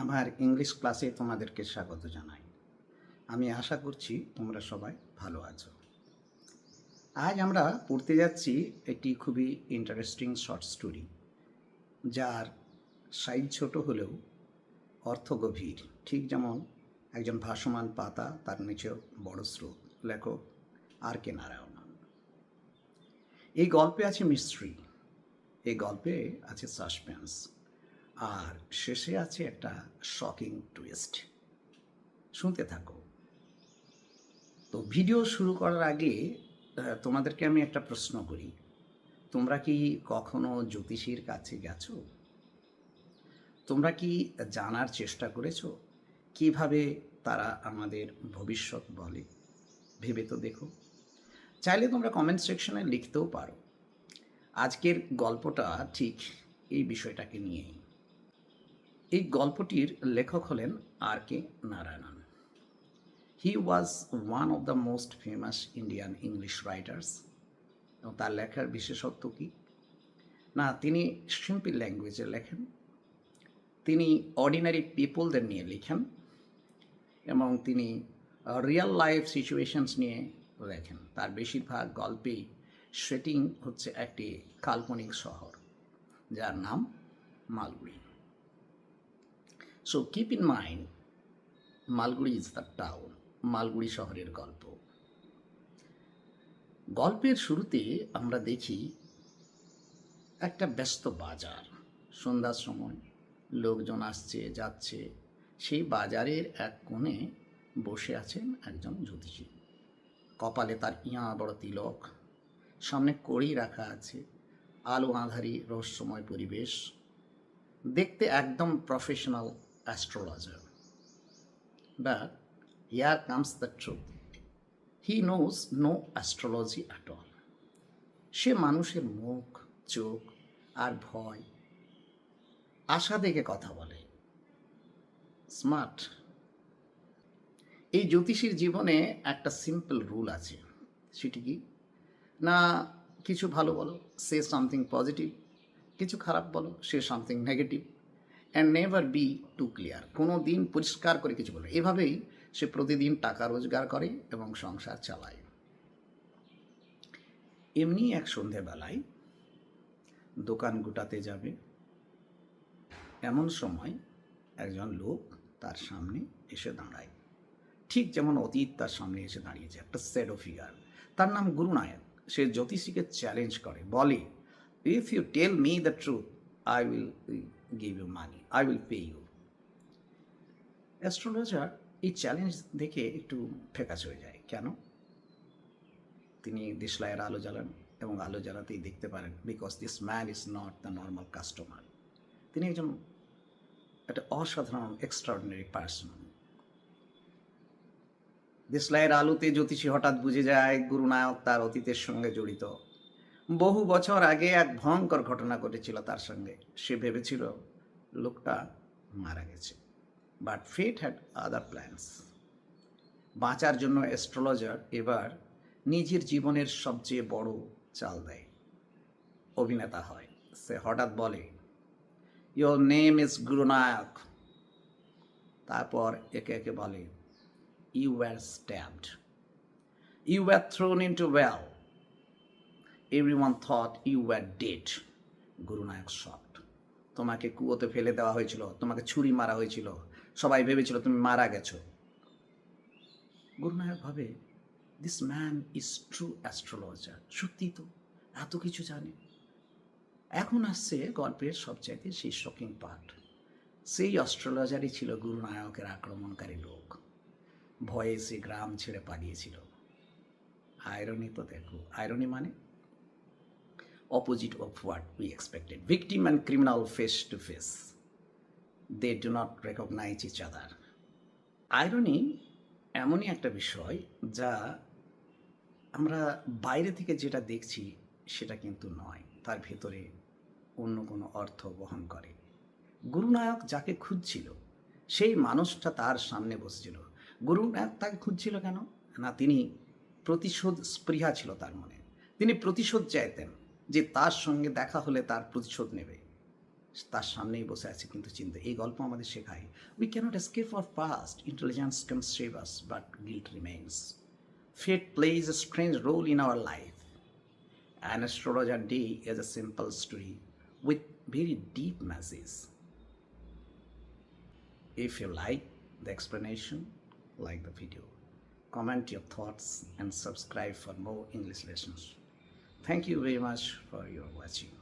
আমার ইংলিশ ক্লাসে তোমাদেরকে স্বাগত জানাই। আমি আশা করছি তোমরা সবাই ভালো আছো। আজ আমরা পড়তে যাচ্ছি একটি খুবই ইন্টারেস্টিং শর্ট স্টোরি, যার সাইজ ছোট হলেও অর্থ গভীর। ঠিক যেমন একজন ভাসমান পাতা, তার নিচেও বড় স্রোত। লেখক আর.কে. নারায়ণন। এই গল্পে আছে মিস্ট্রি, এই গল্পে আছে সাসপেন্স, আর শেষে আছে একটা শকিং টুইস্ট। শুনতে থাকো। তো ভিডিও শুরু করার আগে তোমাদেরকে আমি একটা প্রশ্ন করি। তোমরা কি কখনো জ্যোতিষীর কাছে গেছো? তোমরা কি জানার চেষ্টা করেছো কিভাবে তারা আমাদের ভবিষ্যৎ বলে? ভেবে তো দেখো। চাইলে তোমরা কমেন্ট সেকশনে লিখতেও পারো। আজকের গল্পটা ঠিক এই বিষয়টাকে নিয়েই। এই গল্পটির লেখক হলেন R K. Narayanan. He was one of the most famous Indian English writers. এবং তার লেখার বিশেষত্ব কি না, তিনি সিম্পল ল্যাঙ্গুয়েজে লেখেন, তিনি অর্ডিনারি পিপলদের নিয়ে লেখেন, এবং তিনি রিয়েল লাইফ সিচুয়েশনস নিয়ে লেখেন। তার বেশিরভাগ গল্পেই সেটিং হচ্ছে একটি কাল্পনিক শহর, যার নাম Malgudi. So keep in mind, Malgudi is the town. Malgudi শহরের গল্প। গল্পের শুরুতে আমরা দেখি একটা ব্যস্ত বাজার। সন্ধ্যার সময় লোকজন আসছে যাচ্ছে। সেই বাজারের এক কোণে বসে আছেন একজন জ্যোতিষী। কপালে তার বড় তিলক, সামনে কড়ি রাখা আছে, আলো আঁধারি রহস্যময় পরিবেশ, দেখতে একদম professional astrologer. But here comes the truth, he knows no astrology at all. সে মানুষের মুখ, চোখ আর ভয়, আশা দেখে কথা বলে। স্মার্ট। এই জ্যোতিষীর জীবনে একটা সিম্পল রুল আছে। সেটি কি না, কিছু ভালো বলো, সে সামথিং পজিটিভ, কিছু খারাপ বলো, সে something negative, and never be too clear. কোনো দিন পরিষ্কার করে কিছু বলো। এভাবেই সে প্রতিদিন টাকা রোজগার করে এবং সংসার চালায়। এমনি এক সন্ধেবেলায় দোকান গোটাতে যাবে, এমন সময় একজন লোক তার সামনে এসে দাঁড়ায়। ঠিক যেমন অতীত তার সামনে এসে দাঁড়িয়েছে, একটা শ্যাডো ফিগার। তার নাম গুরুনায়ক। সে জ্যোতিষীকে চ্যালেঞ্জ করে, বলে, if you tell me the truth, I will give you money, I will pay you. Astrologer এই চ্যালেঞ্জ দেখে একটু ফেকাস হয়ে যায়। কেন? তিনি দেশলাইয়ের আলো জ্বালান এবং আলো জ্বালাতেই দেখতে পারেন, because this man is not the normal customer. তিনি একজন একটা অসাধারণ এক্সট্রাঅর্ডিনারি পার্সন। দেশলাইয়ের আলোতে জ্যোতিষী হঠাৎ বুঝে যায় গুরুনায়ক তার অতীতের সঙ্গে জড়িত। বহু বছর আগে এক ভয়ঙ্কর ঘটনা ঘটেছিল তার সঙ্গে। সে ভেবেছিল লোকটা মারা গেছে, but fate had other plans. বাঁচার জন্য অ্যাস্ট্রোলজার এবার নিজের জীবনের সবচেয়ে বড় চাল দেয়, অভিনেতা হয়। সে হঠাৎ বলে, ইয়োর নেম ইজ গুরুনায়ক। তারপর একে একে বলে, you were stabbed, you were thrown into well, everyone thought you were dead. Gurunayak shocked. তোমাকে কুয়োতে ফেলে দেওয়া হয়েছিল, তোমাকে ছুরি মারা হয়েছিল, সবাই ভেবেছিল তুমি মারা গেছো। গুরুনায়ক ভাবে, this man is true astrologer. সত্যি তো, এত কিছু জানে। এখন আসছে গল্পের সবচাইতে সেই শকিং পার্ট। সেই অ্যাস্ট্রোলজারই ছিল গুরুনায়কের আক্রমণকারী লোক। ভয়ে সে গ্রাম ছেড়ে পালিয়েছিল। আয়রনি তো দেখো। আয়রনি মানে opposite of what we expected. Victim and criminal face to face, they do not recognise each other. Irony এমনই একটা বিষয় যা আমরা বাইরে থেকে যেটা দেখছি সেটা কিন্তু নয়, তার ভেতরে অন্য কোনো অর্থ বহন করে। গুরুনায়ক যাকে খুঁজছিল সেই মানুষটা তার সামনে বসেছিল। গুরুনায়ক তাকে খুঁজছিল কেন না, তিনি প্রতিশোধ স্পৃহা ছিল তার মনে। তিনি প্রতিশোধ চাইতেন যে তার সঙ্গে দেখা হলে তার প্রতিশোধ নেবে। তার সামনেই বসে আছে কিন্তু চিন্তা। এই গল্প আমাদের শেখায় we can't escape our past, intelligence can save us but guilt remains, fate plays a strange role in our life, an astrologer day is a simple story with very deep message. If you like the explanation, like the video, comment your thoughts and subscribe for more English lessons. Thank you very much for your watching.